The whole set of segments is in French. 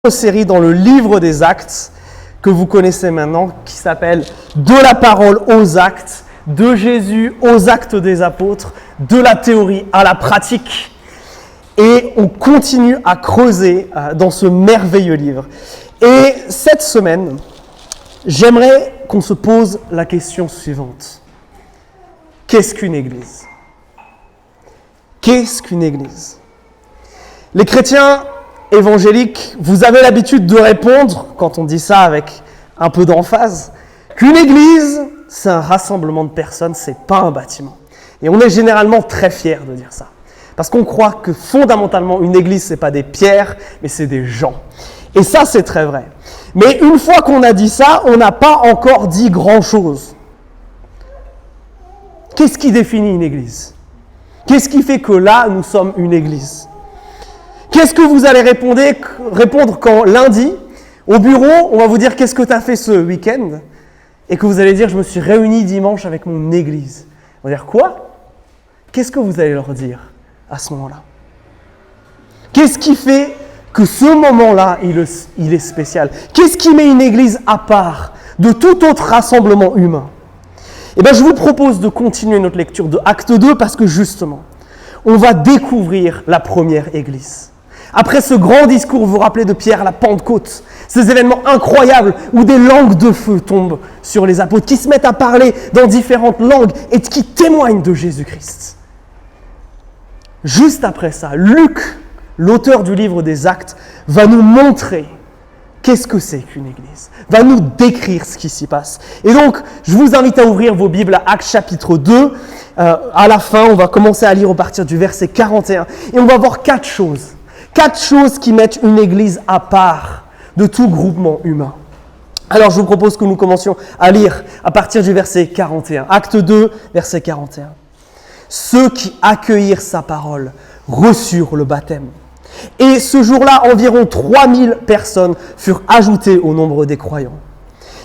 série dans le livre des Actes que vous connaissez maintenant, qui s'appelle « De la parole aux actes », de Jésus aux actes des apôtres, de la théorie à la pratique. Et on continue à creuser dans ce merveilleux livre. Et cette semaine, j'aimerais qu'on se pose la question suivante. Qu'est-ce qu'une église ? Qu'est-ce qu'une église ? Les chrétiens évangéliques, vous avez l'habitude de répondre, quand on dit ça avec un peu d'emphase, qu'une église, c'est un rassemblement de personnes, c'est pas un bâtiment. Et on est généralement très fiers de dire ça. Parce qu'on croit que fondamentalement, une église, c'est pas des pierres, mais c'est des gens. Et ça, c'est très vrai. Mais une fois qu'on a dit ça, on n'a pas encore dit grand-chose. Qu'est-ce qui définit une église ? Qu'est-ce qui fait que là, nous sommes une église ? Qu'est-ce que vous allez répondre quand lundi, au bureau, on va vous dire « Qu'est-ce que tu as fait ce week-end ?» et que vous allez dire « Je me suis réuni dimanche avec mon église. » On va dire « Quoi ?» Qu'est-ce que vous allez leur dire à ce moment-là ? Qu'est-ce qui fait que ce moment-là, il est spécial ? Qu'est-ce qui met une église à part de tout autre rassemblement humain ? Eh bien, je vous propose de continuer notre lecture de Acte 2 parce que justement, on va découvrir la première église. Après ce grand discours, vous vous rappelez de Pierre à la Pentecôte, ces événements incroyables où des langues de feu tombent sur les apôtres, qui se mettent à parler dans différentes langues et qui témoignent de Jésus-Christ. Juste après ça, Luc, l'auteur du livre des Actes, va nous montrer qu'est-ce que c'est qu'une église, va nous décrire ce qui s'y passe. Et donc, je vous invite à ouvrir vos Bibles à Actes chapitre 2. À la fin, on va commencer à lire à partir du verset 41. Et on va voir quatre choses qui mettent une église à part de tout groupement humain. Alors, je vous propose que nous commencions à lire à partir du verset 41. Acte 2, verset 41. Ceux qui accueillirent sa parole reçurent le baptême. Et ce jour-là, environ 3000 personnes furent ajoutées au nombre des croyants.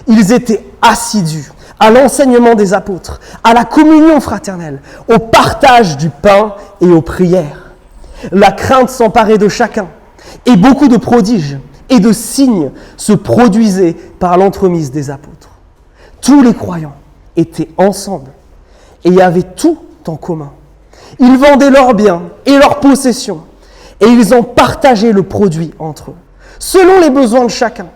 Ils étaient assidus à l'enseignement des apôtres, à la communion fraternelle, au partage du pain et aux prières. La crainte s'emparait de chacun, et beaucoup de prodiges et de signes se produisaient par l'entremise des apôtres. Tous les croyants étaient ensemble et avaient tout en commun. Ils vendaient leurs biens et leurs possessions, et ils en partageaient le produit entre eux, selon les besoins de chacun.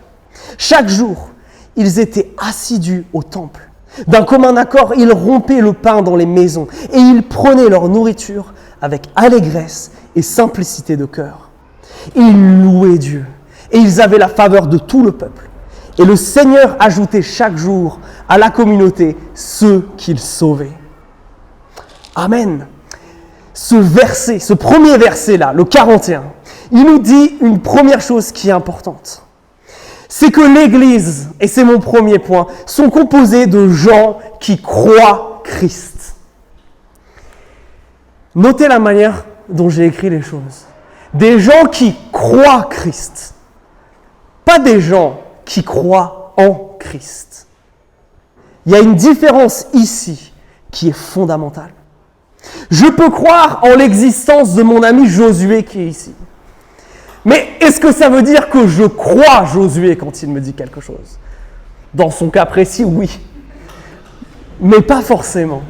Chaque jour, ils étaient assidus au temple. D'un commun accord, ils rompaient le pain dans les maisons, et ils prenaient leur nourriture avec allégresse et simplicité de cœur. Ils louaient Dieu, et ils avaient la faveur de tout le peuple. Et le Seigneur ajoutait chaque jour à la communauté ceux qu'il sauvait. Amen. Ce premier verset-là, le 41, il nous dit une première chose qui est importante. C'est que l'Église, et c'est mon premier point, sont composées de gens qui croient Christ. Notez la manière dont j'ai écrit les choses. Des gens qui croient Christ. Pas des gens qui croient en Christ. Il y a une différence ici qui est fondamentale. Je peux croire en l'existence de mon ami Josué qui est ici. Mais est-ce que ça veut dire que je crois Josué quand il me dit quelque chose ? Dans son cas précis, oui. Mais pas forcément.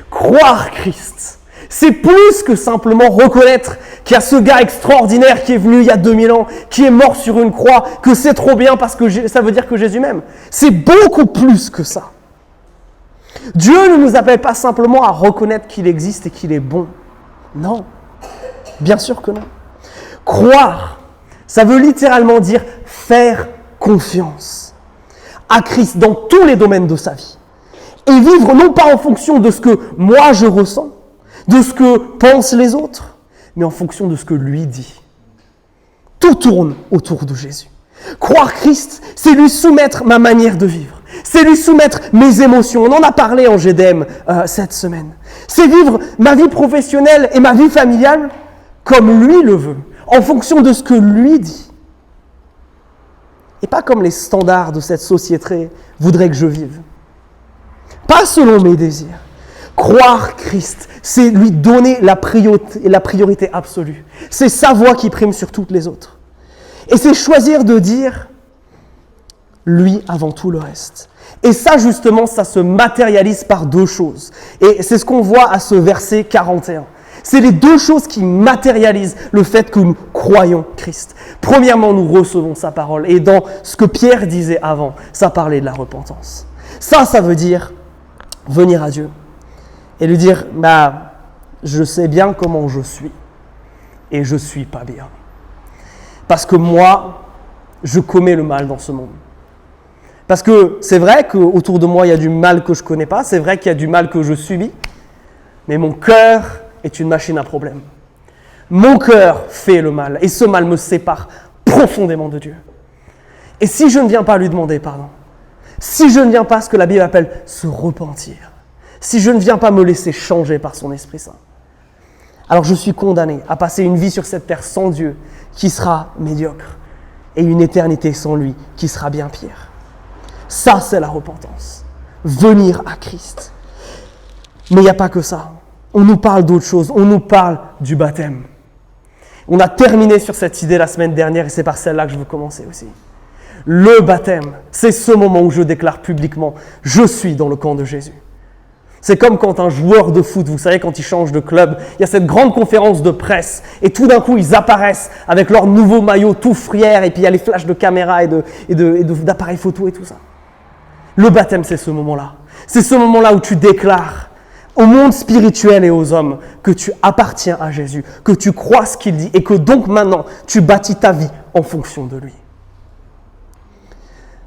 Croire Christ, c'est plus que simplement reconnaître qu'il y a ce gars extraordinaire qui est venu il y a 2000 ans, qui est mort sur une croix, que c'est trop bien parce que ça veut dire que Jésus m'aime. C'est beaucoup plus que ça. Dieu ne nous appelle pas simplement à reconnaître qu'il existe et qu'il est bon. Non, bien sûr que non. Croire, ça veut littéralement dire faire confiance à Christ dans tous les domaines de sa vie. Et vivre non pas en fonction de ce que moi je ressens, de ce que pensent les autres, mais en fonction de ce que lui dit. Tout tourne autour de Jésus. Croire Christ, c'est lui soumettre ma manière de vivre. C'est lui soumettre mes émotions. On en a parlé en GDM cette semaine. C'est vivre ma vie professionnelle et ma vie familiale comme lui le veut, en fonction de ce que lui dit. Et pas comme les standards de cette société voudraient que je vive. Pas selon mes désirs. Croire Christ, c'est lui donner la priorité absolue. C'est sa voix qui prime sur toutes les autres. Et c'est choisir de dire lui avant tout le reste. Et ça, justement, ça se matérialise par deux choses. Et c'est ce qu'on voit à ce verset 41. C'est les deux choses qui matérialisent le fait que nous croyons Christ. Premièrement, nous recevons sa parole. Et dans ce que Pierre disait avant, ça parlait de la repentance. Ça veut dire venir à Dieu et lui dire, je sais bien comment je suis et je ne suis pas bien. Parce que moi, je commets le mal dans ce monde. Parce que c'est vrai qu'autour de moi, il y a du mal que je ne connais pas, c'est vrai qu'il y a du mal que je subis, mais mon cœur est une machine à problème. Mon cœur fait le mal, et ce mal me sépare profondément de Dieu. Et si je ne viens pas lui demander pardon, si je ne viens pas à ce que la Bible appelle se repentir, si je ne viens pas me laisser changer par son Esprit Saint, alors je suis condamné à passer une vie sur cette terre sans Dieu qui sera médiocre, et une éternité sans lui qui sera bien pire. Ça, c'est la repentance. Venir à Christ. Mais il n'y a pas que ça. On nous parle d'autre chose. On nous parle du baptême. On a terminé sur cette idée la semaine dernière et c'est par celle-là que je veux commencer aussi. Le baptême, c'est ce moment où je déclare publiquement « Je suis dans le camp de Jésus ». C'est comme quand un joueur de foot, vous savez, quand il change de club, il y a cette grande conférence de presse et tout d'un coup, ils apparaissent avec leur nouveau maillot tout frière et puis il y a les flashs de caméra et d'appareils photo et tout ça. Le baptême, c'est ce moment-là. C'est ce moment-là où tu déclares au monde spirituel et aux hommes que tu appartiens à Jésus, que tu crois ce qu'il dit et que donc maintenant, tu bâtis ta vie en fonction de lui.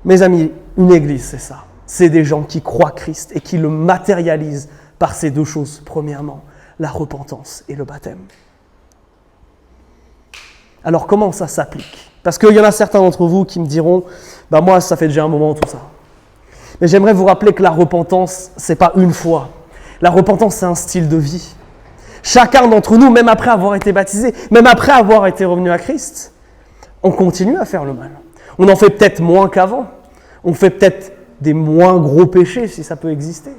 Mes amis, une église, c'est ça. C'est des gens qui croient Christ et qui le matérialisent par ces deux choses. Premièrement, la repentance et le baptême. Alors, comment ça s'applique ? Parce qu'il y en a certains d'entre vous qui me diront « moi, ça fait déjà un moment tout ça ». Mais j'aimerais vous rappeler que la repentance, ce n'est pas une fois. La repentance, c'est un style de vie. Chacun d'entre nous, même après avoir été baptisé, même après avoir été revenu à Christ, on continue à faire le mal. On en fait peut-être moins qu'avant. On fait peut-être des moins gros péchés, si ça peut exister.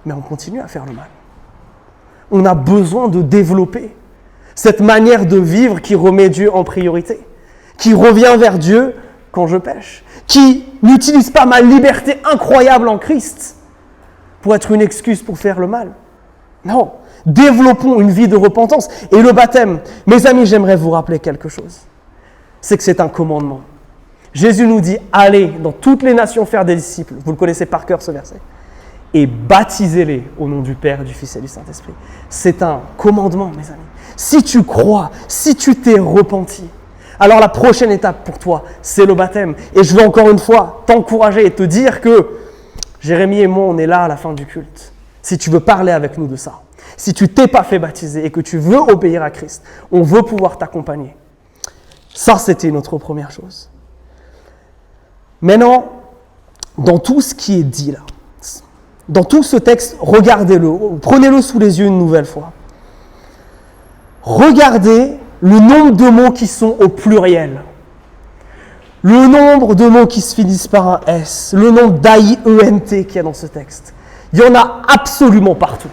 Mais on continue à faire le mal. On a besoin de développer cette manière de vivre qui remet Dieu en priorité, qui revient vers Dieu quand je pêche, qui n'utilise pas ma liberté incroyable en Christ pour être une excuse pour faire le mal. Non, développons une vie de repentance. Et le baptême, mes amis, j'aimerais vous rappeler quelque chose. C'est que c'est un commandement. Jésus nous dit, allez dans toutes les nations faire des disciples. Vous le connaissez par cœur ce verset. Et baptisez-les au nom du Père, du Fils et du Saint-Esprit. C'est un commandement, mes amis. Si tu crois, si tu t'es repenti, alors la prochaine étape pour toi, c'est le baptême. Et je veux encore une fois t'encourager et te dire que Jérémie et moi, on est là à la fin du culte. Si tu veux parler avec nous de ça, si tu t'es pas fait baptiser et que tu veux obéir à Christ, on veut pouvoir t'accompagner. Ça, c'était notre première chose. Maintenant, dans tout ce qui est dit là, dans tout ce texte, regardez-le, prenez-le sous les yeux une nouvelle fois. Regardez le nombre de mots qui sont au pluriel, le nombre de mots qui se finissent par un S, le nombre d'AIENT qu'il y a dans ce texte. Il y en a absolument partout.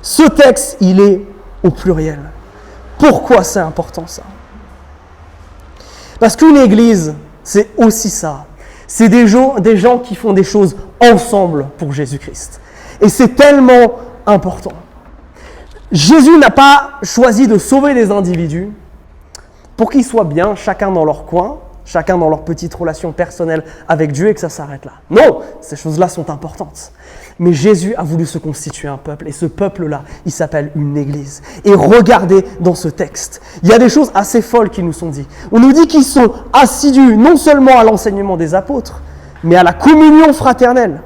Ce texte, il est au pluriel. Pourquoi c'est important ça ? Parce qu'une église, c'est aussi ça. C'est des gens qui font des choses ensemble pour Jésus-Christ. Et c'est tellement important. Jésus n'a pas choisi de sauver les individus pour qu'ils soient bien, chacun dans leur coin, chacun dans leur petite relation personnelle avec Dieu et que ça s'arrête là. Non, ces choses-là sont importantes. Mais Jésus a voulu se constituer un peuple et ce peuple-là, il s'appelle une église. Et regardez dans ce texte, il y a des choses assez folles qui nous sont dites. On nous dit qu'ils sont assidus non seulement à l'enseignement des apôtres, mais à la communion fraternelle.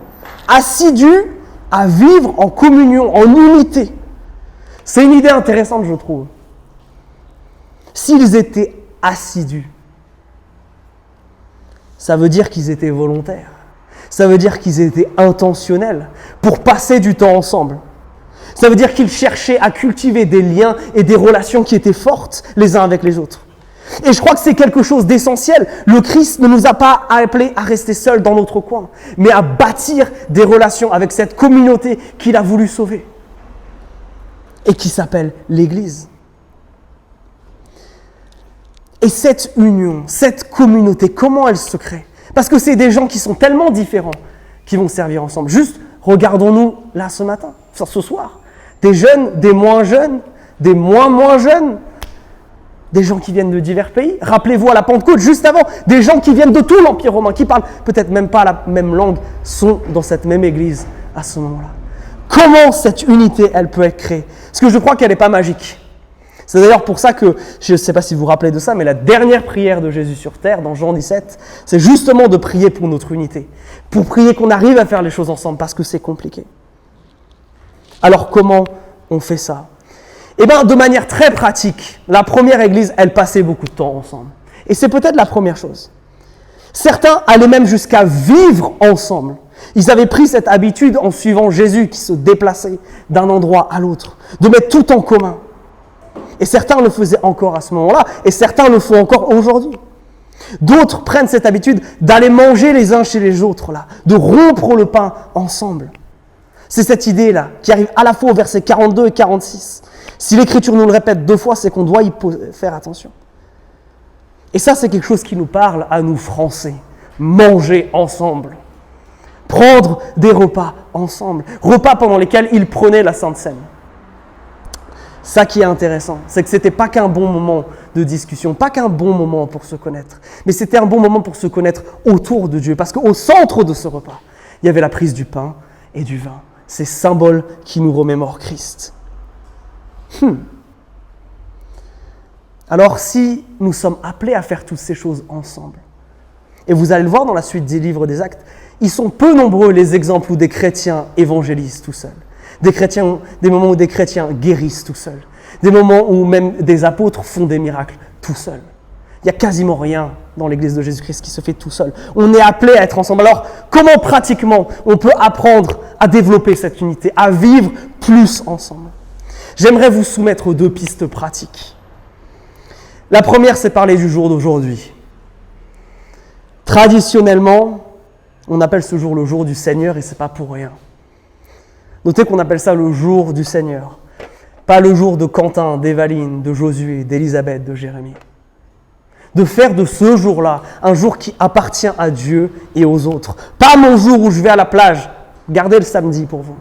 Assidus à vivre en communion, en unité. C'est une idée intéressante, je trouve. S'ils étaient assidus, ça veut dire qu'ils étaient volontaires. Ça veut dire qu'ils étaient intentionnels pour passer du temps ensemble. Ça veut dire qu'ils cherchaient à cultiver des liens et des relations qui étaient fortes les uns avec les autres. Et je crois que c'est quelque chose d'essentiel. Le Christ ne nous a pas appelés à rester seuls dans notre coin, mais à bâtir des relations avec cette communauté qu'il a voulu sauver et qui s'appelle l'Église. Et cette union, cette communauté, comment elle se crée? Parce que c'est des gens qui sont tellement différents qui vont servir ensemble. Juste, regardons-nous là ce matin, ce soir. Des jeunes, des moins jeunes, des moins jeunes, des gens qui viennent de divers pays. Rappelez-vous à la Pentecôte, juste avant, des gens qui viennent de tout l'Empire romain, qui parlent peut-être même pas la même langue, sont dans cette même église à ce moment-là. Comment cette unité, elle peut être créée? Parce que je crois qu'elle n'est pas magique. C'est d'ailleurs pour ça que, je ne sais pas si vous vous rappelez de ça, mais la dernière prière de Jésus sur terre, dans Jean 17, c'est justement de prier pour notre unité. Pour prier qu'on arrive à faire les choses ensemble, parce que c'est compliqué. Alors comment on fait ça? Eh bien, de manière très pratique, la première église, elle passait beaucoup de temps ensemble. Et c'est peut-être la première chose. Certains allaient même jusqu'à vivre ensemble. Ils avaient pris cette habitude en suivant Jésus qui se déplaçait d'un endroit à l'autre, de mettre tout en commun. Et certains le faisaient encore à ce moment-là, et certains le font encore aujourd'hui. D'autres prennent cette habitude d'aller manger les uns chez les autres, là, de rompre le pain ensemble. C'est cette idée-là qui arrive à la fois au verset 42 et 46. Si l'Écriture nous le répète 2 fois, c'est qu'on doit y faire attention. Et ça, c'est quelque chose qui nous parle à nous Français. Manger ensemble. Prendre des repas ensemble. Repas pendant lesquels ils prenaient la Sainte Seine. Ça qui est intéressant, c'est que ce n'était pas qu'un bon moment de discussion, pas qu'un bon moment pour se connaître, mais c'était un bon moment pour se connaître autour de Dieu. Parce qu'au centre de ce repas, il y avait la prise du pain et du vin. Ces symboles qui nous remémorent Christ. Alors si nous sommes appelés à faire toutes ces choses ensemble, et vous allez le voir dans la suite des livres des Actes, ils sont peu nombreux les exemples où des chrétiens évangélisent tout seuls. Des moments où des chrétiens guérissent tout seuls. Des moments où même des apôtres font des miracles tout seuls. Il n'y a quasiment rien dans l'Église de Jésus-Christ qui se fait tout seul. On est appelé à être ensemble. Alors, comment pratiquement on peut apprendre à développer cette unité, à vivre plus ensemble? J'aimerais vous soumettre 2 pistes pratiques. La première, c'est parler du jour d'aujourd'hui. Traditionnellement, on appelle ce jour le jour du Seigneur et ce n'est pas pour rien. Notez qu'on appelle ça le jour du Seigneur. Pas le jour de Quentin, d'Évaline, de Josué, d'Élisabeth, de Jérémie. De faire de ce jour-là un jour qui appartient à Dieu et aux autres. Pas mon jour où je vais à la plage. Gardez le samedi pour vous.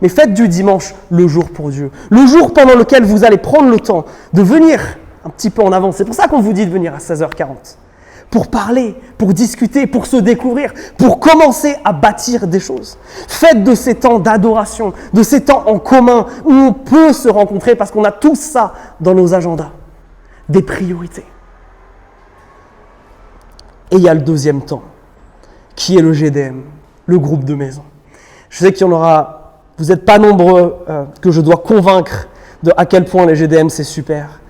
Mais faites du dimanche le jour pour Dieu. Le jour pendant lequel vous allez prendre le temps de venir un petit peu en avance. C'est pour ça qu'on vous dit de venir à 16h40. Pour parler, pour discuter, pour se découvrir, pour commencer à bâtir des choses. Faites de ces temps d'adoration, de ces temps en commun où on peut se rencontrer parce qu'on a tout ça dans nos agendas. Des priorités. Et il y a le deuxième temps, qui est le GDM, le groupe de maison. Je sais qu'il y en aura, vous n'êtes pas nombreux que je dois convaincre de à quel point les GDM c'est super.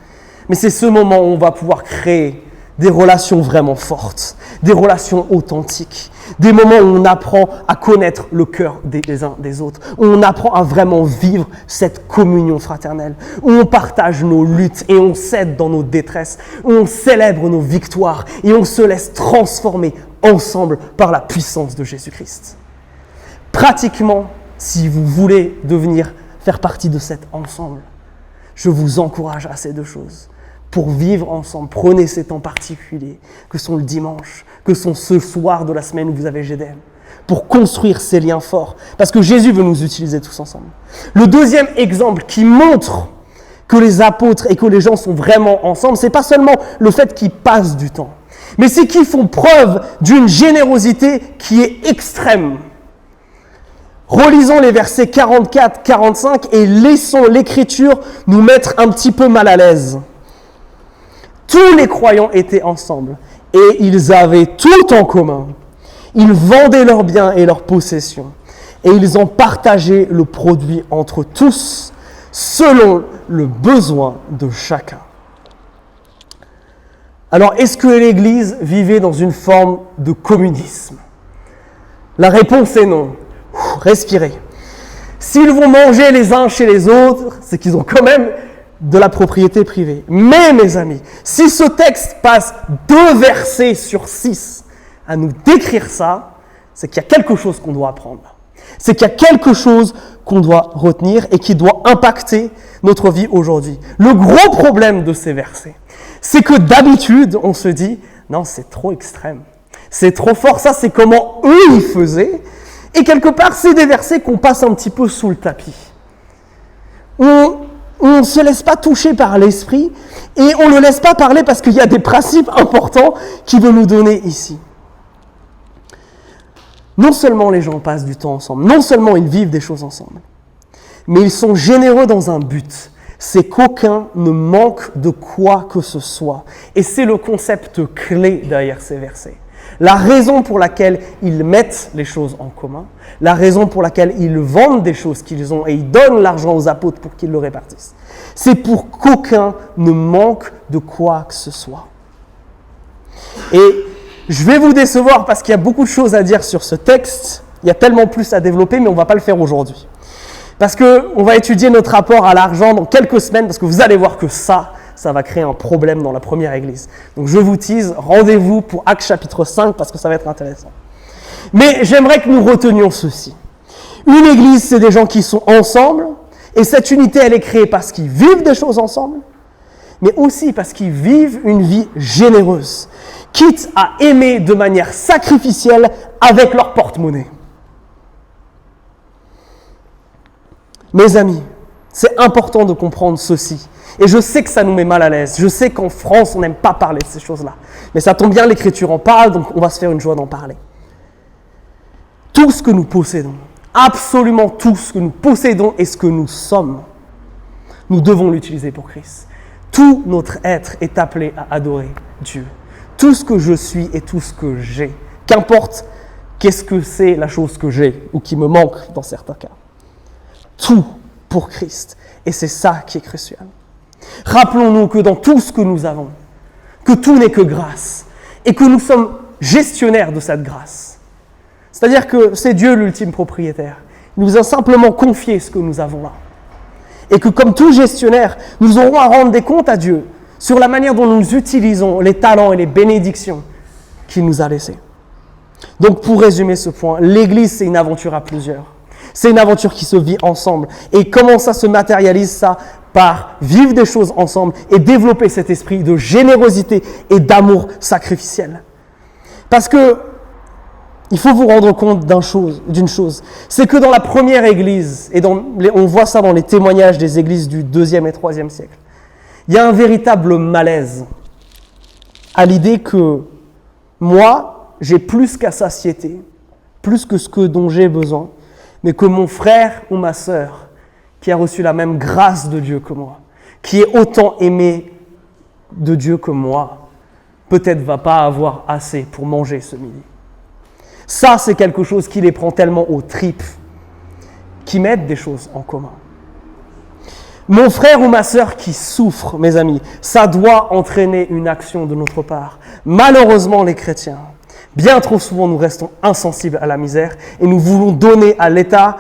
Mais c'est ce moment où on va pouvoir créer des relations vraiment fortes, des relations authentiques, des moments où on apprend à connaître le cœur des uns des autres, où on apprend à vraiment vivre cette communion fraternelle, où on partage nos luttes et on s'aide dans nos détresses, où on célèbre nos victoires et on se laisse transformer ensemble par la puissance de Jésus-Christ. Pratiquement, si vous voulez devenir faire partie de cet ensemble, je vous encourage à ces 2 choses. Pour vivre ensemble, prenez ces temps particuliers, que sont le dimanche, que sont ce soir de la semaine où vous avez GDM, pour construire ces liens forts, parce que Jésus veut nous utiliser tous ensemble. Le deuxième exemple qui montre que les apôtres et que les gens sont vraiment ensemble, c'est pas seulement le fait qu'ils passent du temps, mais c'est qu'ils font preuve d'une générosité qui est extrême. Relisons les versets 44-45 et laissons l'Écriture nous mettre un petit peu mal à l'aise. Tous les croyants étaient ensemble et ils avaient tout en commun. Ils vendaient leurs biens et leurs possessions et ils en partageaient le produit entre tous selon le besoin de chacun. Alors, est-ce que l'Église vivait dans une forme de communisme? La réponse est non. Respirez. S'ils vont manger les uns chez les autres, c'est qu'ils ont quand même de la propriété privée. Mais, mes amis, si ce texte passe 2 versets sur 6 à nous décrire ça, c'est qu'il y a quelque chose qu'on doit apprendre. C'est qu'il y a quelque chose qu'on doit retenir et qui doit impacter notre vie aujourd'hui. Le gros problème de ces versets, c'est que d'habitude, on se dit, non, c'est trop extrême, c'est trop fort, ça c'est comment eux ils faisaient, et quelque part, c'est des versets qu'on passe un petit peu sous le tapis. On ne se laisse pas toucher par l'esprit, et on ne le laisse pas parler parce qu'il y a des principes importants qu'il veut nous donner ici. Non seulement les gens passent du temps ensemble, non seulement ils vivent des choses ensemble, mais ils sont généreux dans un but, c'est qu'aucun ne manque de quoi que ce soit. Et c'est le concept clé derrière ces versets. La raison pour laquelle ils mettent les choses en commun, la raison pour laquelle ils vendent des choses qu'ils ont et ils donnent l'argent aux apôtres pour qu'ils le répartissent, c'est pour qu'aucun ne manque de quoi que ce soit. Et je vais vous décevoir parce qu'il y a beaucoup de choses à dire sur ce texte, il y a tellement plus à développer, mais on ne va pas le faire aujourd'hui. Parce qu'on va étudier notre rapport à l'argent dans quelques semaines, parce que vous allez voir que ça va créer un problème dans la première église. Donc je vous tease, rendez-vous pour Actes chapitre 5, parce que ça va être intéressant. Mais j'aimerais que nous retenions ceci. Une église, c'est des gens qui sont ensemble, et cette unité, elle est créée parce qu'ils vivent des choses ensemble, mais aussi parce qu'ils vivent une vie généreuse, quitte à aimer de manière sacrificielle avec leur porte-monnaie. Mes amis, c'est important de comprendre ceci. Et je sais que ça nous met mal à l'aise. Je sais qu'en France, on n'aime pas parler de ces choses-là. Mais ça tombe bien, l'Écriture en parle, donc on va se faire une joie d'en parler. Tout ce que nous possédons, absolument tout ce que nous possédons et ce que nous sommes, nous devons l'utiliser pour Christ. Tout notre être est appelé à adorer Dieu. Tout ce que je suis et tout ce que j'ai. Qu'importe qu'est-ce que c'est la chose que j'ai ou qui me manque dans certains cas. Tout pour Christ. Et c'est ça qui est crucial. Rappelons-nous que dans tout ce que nous avons, que tout n'est que grâce et que nous sommes gestionnaires de cette grâce. C'est-à-dire que c'est Dieu l'ultime propriétaire. Il nous a simplement confié ce que nous avons là. Et que comme tout gestionnaire, nous aurons à rendre des comptes à Dieu sur la manière dont nous utilisons les talents et les bénédictions qu'il nous a laissés. Donc pour résumer ce point, l'Église c'est une aventure à plusieurs. C'est une aventure qui se vit ensemble. Et comment ça se matérialise ça? Par vivre des choses ensemble et développer cet esprit de générosité et d'amour sacrificiel. Parce que il faut vous rendre compte d'une chose, c'est que dans la première église, et on voit ça dans les témoignages des églises du 2e et 3e siècle, il y a un véritable malaise à l'idée que moi, j'ai plus qu'à satiété, plus que ce dont j'ai besoin, mais que mon frère ou ma sœur, qui a reçu la même grâce de Dieu que moi, qui est autant aimé de Dieu que moi, peut-être va pas avoir assez pour manger ce midi. Ça, c'est quelque chose qui les prend tellement aux tripes, qui mettent des choses en commun. Mon frère ou ma sœur qui souffre, mes amis, ça doit entraîner une action de notre part. Malheureusement, les chrétiens, bien trop souvent, nous restons insensibles à la misère et nous voulons donner à l'État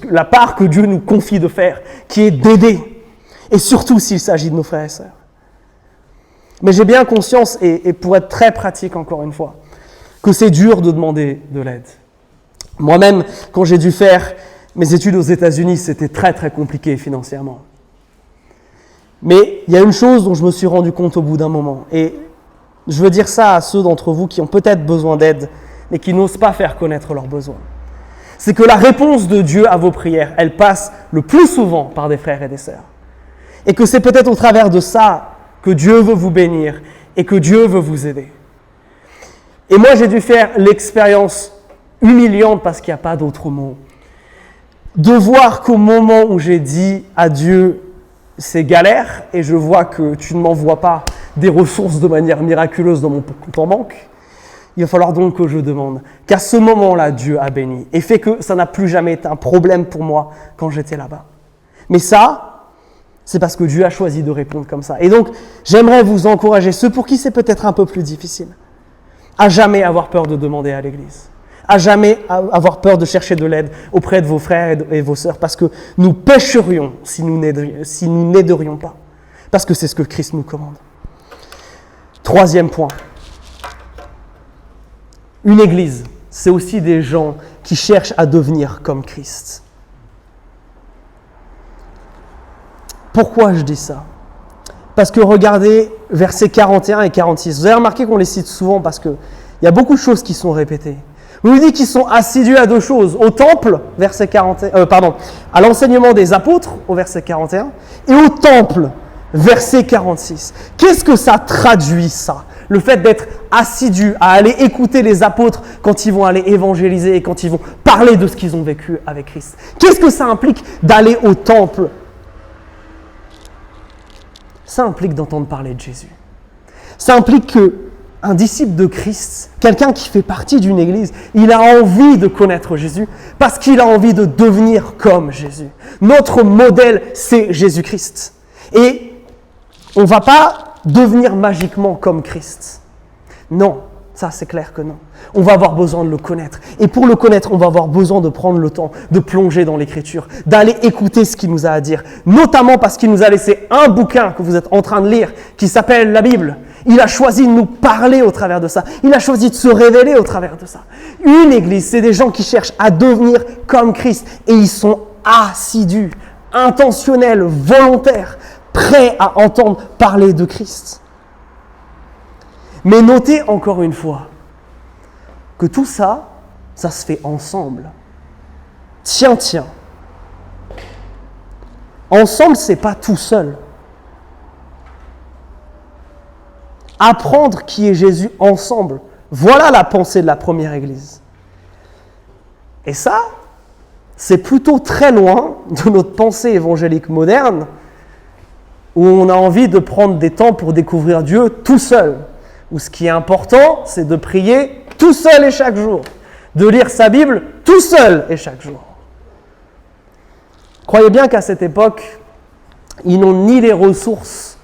la part que Dieu nous confie de faire, qui est d'aider, et surtout s'il s'agit de nos frères et sœurs. Mais j'ai bien conscience, et pour être très pratique encore une fois, que c'est dur de demander de l'aide. Moi-même, quand j'ai dû faire mes études aux États-Unis, c'était très très compliqué financièrement. Mais il y a une chose dont je me suis rendu compte au bout d'un moment, et je veux dire ça à ceux d'entre vous qui ont peut-être besoin d'aide, mais qui n'osent pas faire connaître leurs besoins. C'est que la réponse de Dieu à vos prières, elle passe le plus souvent par des frères et des sœurs. Et que c'est peut-être au travers de ça que Dieu veut vous bénir et que Dieu veut vous aider. Et moi, j'ai dû faire l'expérience humiliante, parce qu'il n'y a pas d'autre mot, de voir qu'au moment où j'ai dit à Dieu, c'est galère, et je vois que tu ne m'envoies pas des ressources de manière miraculeuse dans mon compte en banque, il va falloir donc que je demande. Qu'à ce moment-là, Dieu a béni, et fait que ça n'a plus jamais été un problème pour moi quand j'étais là-bas. Mais ça, c'est parce que Dieu a choisi de répondre comme ça. Et donc, j'aimerais vous encourager, ceux pour qui c'est peut-être un peu plus difficile, à jamais avoir peur de demander à l'Église, à jamais avoir peur de chercher de l'aide auprès de vos frères et vos sœurs, parce que nous pécherions si nous n'aiderions pas, parce que c'est ce que Christ nous commande. Troisième point, une Église, c'est aussi des gens qui cherchent à devenir comme Christ. Pourquoi je dis ça? Parce que regardez versets 41 et 46. Vous avez remarqué qu'on les cite souvent parce qu'il y a beaucoup de choses qui sont répétées. On nous dit qu'ils sont assidus à deux choses. Au temple, verset 41, à l'enseignement des apôtres, au verset 41, et au temple, verset 46. Qu'est-ce que ça traduit, ça? Le fait d'être assidu à aller écouter les apôtres quand ils vont aller évangéliser et quand ils vont parler de ce qu'ils ont vécu avec Christ. Qu'est-ce que ça implique d'aller au temple? Ça implique d'entendre parler de Jésus. Ça implique qu'un disciple de Christ, quelqu'un qui fait partie d'une église, il a envie de connaître Jésus parce qu'il a envie de devenir comme Jésus. Notre modèle, c'est Jésus-Christ. Et on ne va pas devenir magiquement comme Christ. Non, ça c'est clair que non. On va avoir besoin de le connaître. Et pour le connaître, on va avoir besoin de prendre le temps de plonger dans l'Écriture, d'aller écouter ce qu'il nous a à dire. Notamment parce qu'il nous a laissé un bouquin que vous êtes en train de lire qui s'appelle la Bible. Il a choisi de nous parler au travers de ça. Il a choisi de se révéler au travers de ça. Une église, c'est des gens qui cherchent à devenir comme Christ. Et ils sont assidus, intentionnels, volontaires, prêts à entendre parler de Christ. Mais notez encore une fois que tout ça, ça se fait ensemble. Tiens. Ensemble, c'est pas tout seul. Apprendre qui est Jésus ensemble. Voilà la pensée de la première Église. Et ça, c'est plutôt très loin de notre pensée évangélique moderne, où on a envie de prendre des temps pour découvrir Dieu tout seul. Où ce qui est important, c'est de prier tout seul et chaque jour. De lire sa Bible tout seul et chaque jour. Croyez bien qu'à cette époque, ils n'ont ni les ressources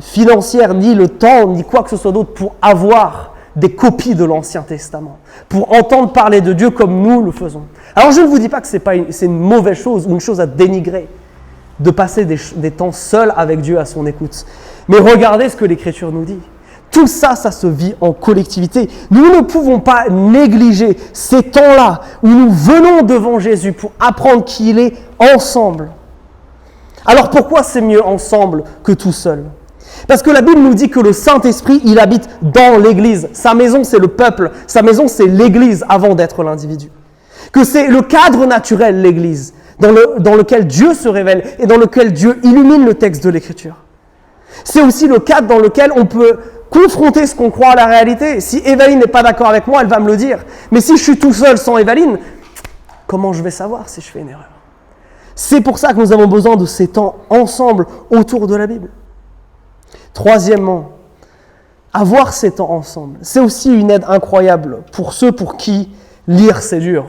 financières, ni le temps, ni quoi que ce soit d'autre pour avoir des copies de l'Ancien Testament, pour entendre parler de Dieu comme nous le faisons. Alors je ne vous dis pas que c'est une mauvaise chose ou une chose à dénigrer de passer des temps seuls avec Dieu à son écoute. Mais regardez ce que l'Écriture nous dit. Tout ça, ça se vit en collectivité. Nous ne pouvons pas négliger ces temps-là où nous venons devant Jésus pour apprendre qui il est ensemble. Alors pourquoi c'est mieux ensemble que tout seul? Parce que la Bible nous dit que le Saint-Esprit, il habite dans l'Église. Sa maison, c'est le peuple. Sa maison, c'est l'Église avant d'être l'individu. Que c'est le cadre naturel, l'Église, dans lequel Dieu se révèle et dans lequel Dieu illumine le texte de l'Écriture. C'est aussi le cadre dans lequel on peut confronter ce qu'on croit à la réalité. Si Evaline n'est pas d'accord avec moi, elle va me le dire. Mais si je suis tout seul sans Evaline, comment je vais savoir si je fais une erreur? C'est pour ça que nous avons besoin de ces temps ensemble autour de la Bible. Troisièmement, avoir ces temps ensemble, c'est aussi une aide incroyable pour ceux pour qui lire c'est dur.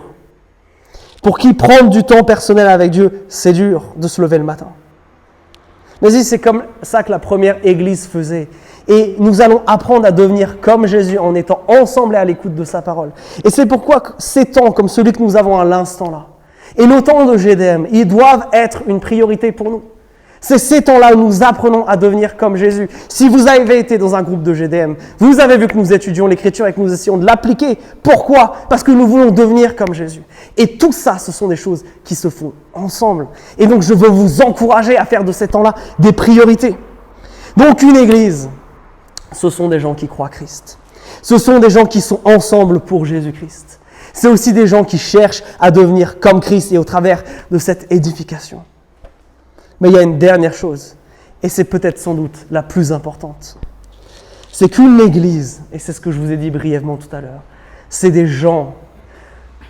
Pour qui prendre du temps personnel avec Dieu, c'est dur de se lever le matin. Mais c'est comme ça que la première Église faisait. Et nous allons apprendre à devenir comme Jésus en étant ensemble et à l'écoute de sa parole. Et c'est pourquoi ces temps comme celui que nous avons à l'instant là, et nos temps de GDM, ils doivent être une priorité pour nous. C'est ces temps-là où nous apprenons à devenir comme Jésus. Si vous avez été dans un groupe de GDM, vous avez vu que nous étudions l'Écriture et que nous essayons de l'appliquer. Pourquoi? Parce que nous voulons devenir comme Jésus. Et tout ça, ce sont des choses qui se font ensemble. Et donc, je veux vous encourager à faire de ces temps-là des priorités. Donc, une Église, ce sont des gens qui croient Christ. Ce sont des gens qui sont ensemble pour Jésus-Christ. C'est aussi des gens qui cherchent à devenir comme Christ et au travers de cette édification. Mais il y a une dernière chose, et c'est peut-être sans doute la plus importante. C'est qu'une église, et c'est ce que je vous ai dit brièvement tout à l'heure, c'est des gens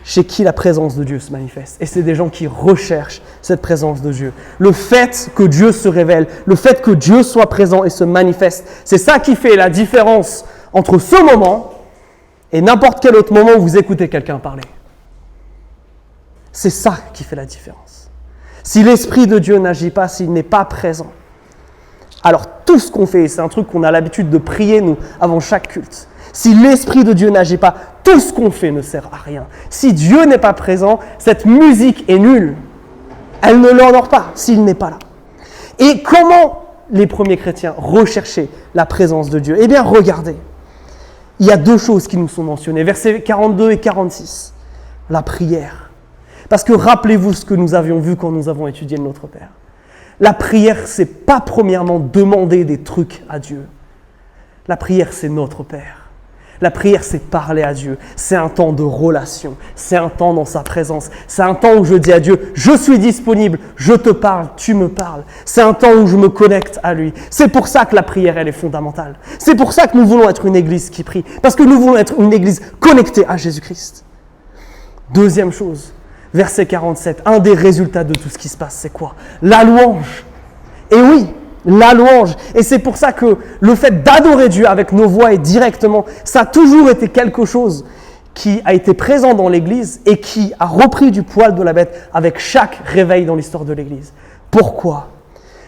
chez qui la présence de Dieu se manifeste. Et c'est des gens qui recherchent cette présence de Dieu. Le fait que Dieu se révèle, le fait que Dieu soit présent et se manifeste, c'est ça qui fait la différence entre ce moment et n'importe quel autre moment où vous écoutez quelqu'un parler. C'est ça qui fait la différence. Si l'Esprit de Dieu n'agit pas, s'il n'est pas présent, alors tout ce qu'on fait, c'est un truc qu'on a l'habitude de prier, nous, avant chaque culte. Si l'Esprit de Dieu n'agit pas, tout ce qu'on fait ne sert à rien. Si Dieu n'est pas présent, cette musique est nulle. Elle ne l'honore pas s'il n'est pas là. Et comment les premiers chrétiens recherchaient la présence de Dieu? Eh bien, regardez. Il y a deux choses qui nous sont mentionnées. Versets 42 et 46. La prière. Parce que rappelez-vous ce que nous avions vu quand nous avons étudié Notre Père. La prière, c'est pas premièrement demander des trucs à Dieu. La prière, c'est notre Père. La prière, c'est parler à Dieu. C'est un temps de relation. C'est un temps dans sa présence. C'est un temps où je dis à Dieu, je suis disponible, je te parle, tu me parles. C'est un temps où je me connecte à lui. C'est pour ça que la prière, elle est fondamentale. C'est pour ça que nous voulons être une église qui prie. Parce que nous voulons être une église connectée à Jésus-Christ. Deuxième chose, verset 47, un des résultats de tout ce qui se passe, c'est quoi? La louange. Et oui, la louange. Et c'est pour ça que le fait d'adorer Dieu avec nos voix et directement, ça a toujours été quelque chose qui a été présent dans l'Église et qui a repris du poil de la bête avec chaque réveil dans l'histoire de l'Église. Pourquoi?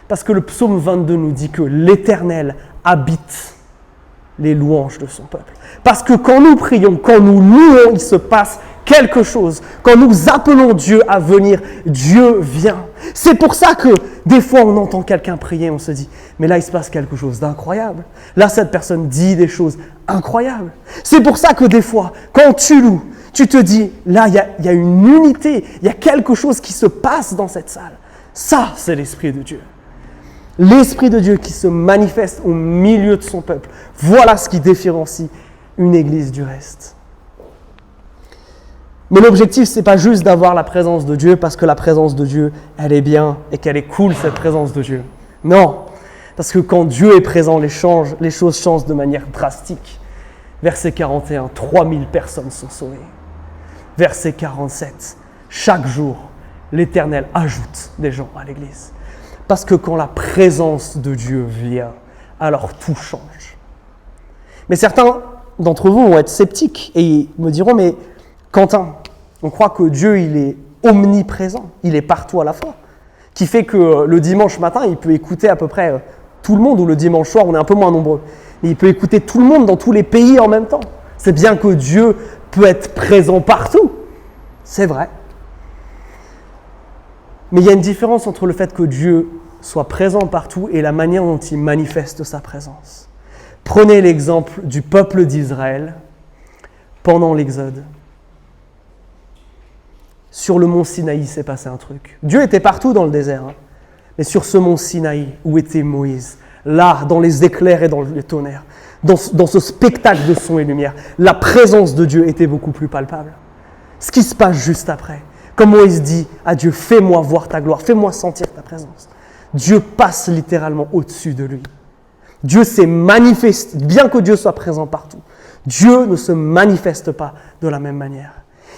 Parce que le psaume 22 nous dit que l'Éternel habite les louanges de son peuple. Parce que quand nous prions, quand nous louons, il se passe quelque chose. Quand nous appelons Dieu à venir, Dieu vient. C'est pour ça que des fois on entend quelqu'un prier, on se dit, mais là il se passe quelque chose d'incroyable. Là cette personne dit des choses incroyables. C'est pour ça que des fois, quand tu loues, tu te dis, là il y a une unité, il y a quelque chose qui se passe dans cette salle. Ça, c'est l'Esprit de Dieu. L'Esprit de Dieu qui se manifeste au milieu de son peuple. Voilà ce qui différencie une église du reste. Mais l'objectif, ce n'est pas juste d'avoir la présence de Dieu parce que la présence de Dieu, elle est bien et qu'elle est cool, cette présence de Dieu. Non, parce que quand Dieu est présent, les choses changent de manière drastique. Verset 41, 3000 personnes sont sauvées. Verset 47, chaque jour, l'Éternel ajoute des gens à l'église. Parce que quand la présence de Dieu vient, alors tout change. Mais certains d'entre vous vont être sceptiques et me diront, mais Quentin, on croit que Dieu, il est omniprésent, il est partout à la fois, qui fait que le dimanche matin, il peut écouter à peu près tout le monde, ou le dimanche soir, on est un peu moins nombreux, mais il peut écouter tout le monde dans tous les pays en même temps. C'est bien que Dieu peut être présent partout, c'est vrai. Mais il y a une différence entre le fait que Dieu soit présent partout et la manière dont il manifeste sa présence. Prenez l'exemple du peuple d'Israël pendant l'Exode. Sur le mont Sinaï, s'est passé un truc. Dieu était partout dans le désert, mais sur ce mont Sinaï, où était Moïse, là, dans les éclairs et dans les tonnerres, dans ce spectacle de son et lumière, la présence de Dieu était beaucoup plus palpable. Ce qui se passe juste après, comme Moïse dit à Dieu, fais-moi voir ta gloire, fais-moi sentir ta présence. Dieu passe littéralement au-dessus de lui. Dieu s'est manifesté, bien que Dieu soit présent partout, Dieu ne se manifeste pas de la même manière.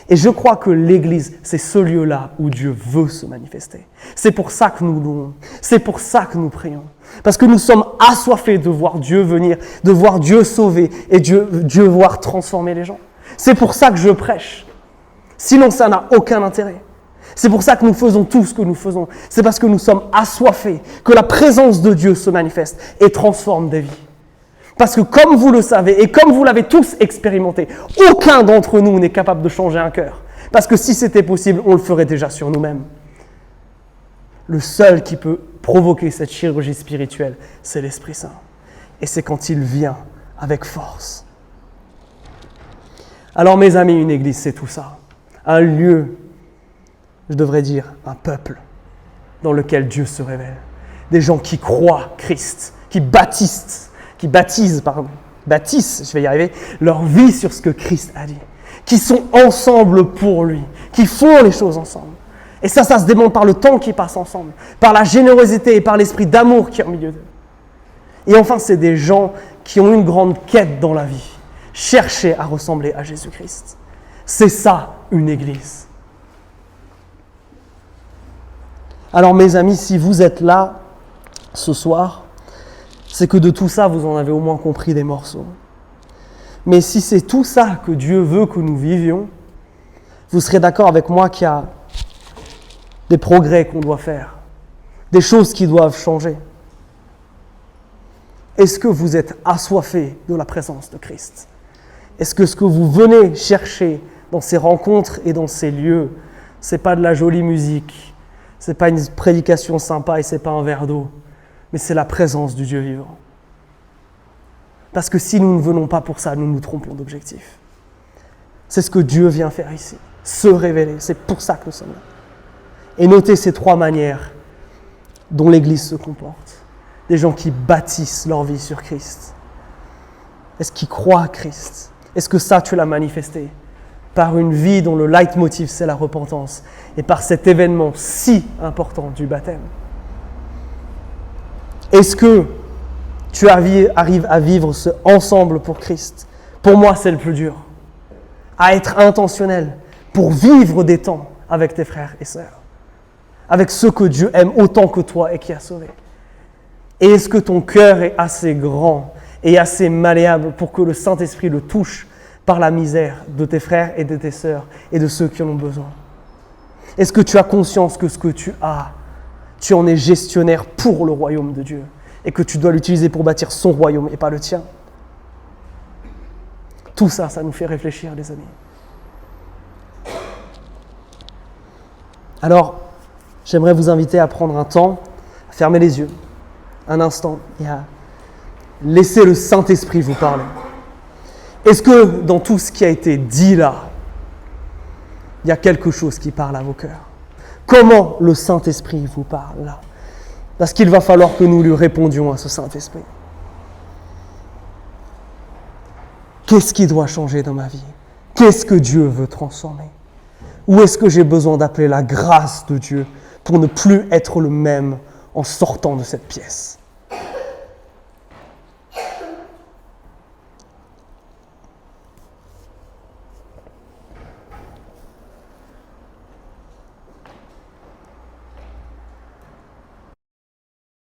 Et je crois que l'Église, c'est ce lieu-là où Dieu veut se manifester. C'est pour ça que nous louons, c'est pour ça que nous prions. Parce que nous sommes assoiffés de voir Dieu venir, de voir Dieu sauver et Dieu voir transformer les gens. C'est pour ça que je prêche. Sinon, ça n'a aucun intérêt. C'est pour ça que nous faisons tout ce que nous faisons. C'est parce que nous sommes assoiffés, que la présence de Dieu se manifeste et transforme des vies. Parce que comme vous le savez et comme vous l'avez tous expérimenté, aucun d'entre nous n'est capable de changer un cœur. Parce que si c'était possible, on le ferait déjà sur nous-mêmes. Le seul qui peut provoquer cette chirurgie spirituelle, c'est l'Esprit Saint. Et c'est quand il vient avec force. Alors mes amis, une église, c'est tout ça. Un lieu, je devrais dire, un peuple dans lequel Dieu se révèle. Des gens qui croient Christ, qui bâtissent, je vais y arriver, leur vie sur ce que Christ a dit, qui sont ensemble pour lui, qui font les choses ensemble. Et ça se démontre par le temps qu'ils passent ensemble, par la générosité et par l'esprit d'amour qui est au milieu d'eux. Et enfin, c'est des gens qui ont une grande quête dans la vie, chercher à ressembler à Jésus-Christ. C'est ça, une église. Alors mes amis, si vous êtes là ce soir, c'est que de tout ça, vous en avez au moins compris des morceaux. Mais si c'est tout ça que Dieu veut que nous vivions, vous serez d'accord avec moi qu'il y a des progrès qu'on doit faire, des choses qui doivent changer. Est-ce que vous êtes assoiffés de la présence de Christ? Est-ce que ce que vous venez chercher dans ces rencontres et dans ces lieux, c'est pas de la jolie musique, c'est pas une prédication sympa et c'est pas un verre d'eau, mais c'est la présence du Dieu vivant. Parce que si nous ne venons pas pour ça, nous nous trompons d'objectif. C'est ce que Dieu vient faire ici, se révéler. C'est pour ça que nous sommes là. Et notez ces 3 manières dont l'Église se comporte. Des gens qui bâtissent leur vie sur Christ. Est-ce qu'ils croient à Christ? Est-ce que ça, tu l'as manifesté? Par une vie dont le leitmotiv, c'est la repentance. Et par cet événement si important du baptême. Est-ce que tu arrives à vivre ce ensemble pour Christ? Pour moi, c'est le plus dur. À être intentionnel pour vivre des temps avec tes frères et sœurs. Avec ceux que Dieu aime autant que toi et qui a sauvé. Et est-ce que ton cœur est assez grand et assez malléable pour que le Saint-Esprit le touche par la misère de tes frères et de tes sœurs et de ceux qui en ont besoin? Est-ce que tu as conscience que ce que tu as, tu en es gestionnaire pour le royaume de Dieu et que tu dois l'utiliser pour bâtir son royaume et pas le tien? Tout ça, ça nous fait réfléchir, les amis. Alors, j'aimerais vous inviter à prendre un temps, à fermer les yeux, un instant, et à laisser le Saint-Esprit vous parler. Est-ce que dans tout ce qui a été dit là, il y a quelque chose qui parle à vos cœurs? Comment le Saint-Esprit vous parle là? Parce qu'il va falloir que nous lui répondions à ce Saint-Esprit. Qu'est-ce qui doit changer dans ma vie? Qu'est-ce que Dieu veut transformer? Où est-ce que j'ai besoin d'appeler la grâce de Dieu pour ne plus être le même en sortant de cette pièce?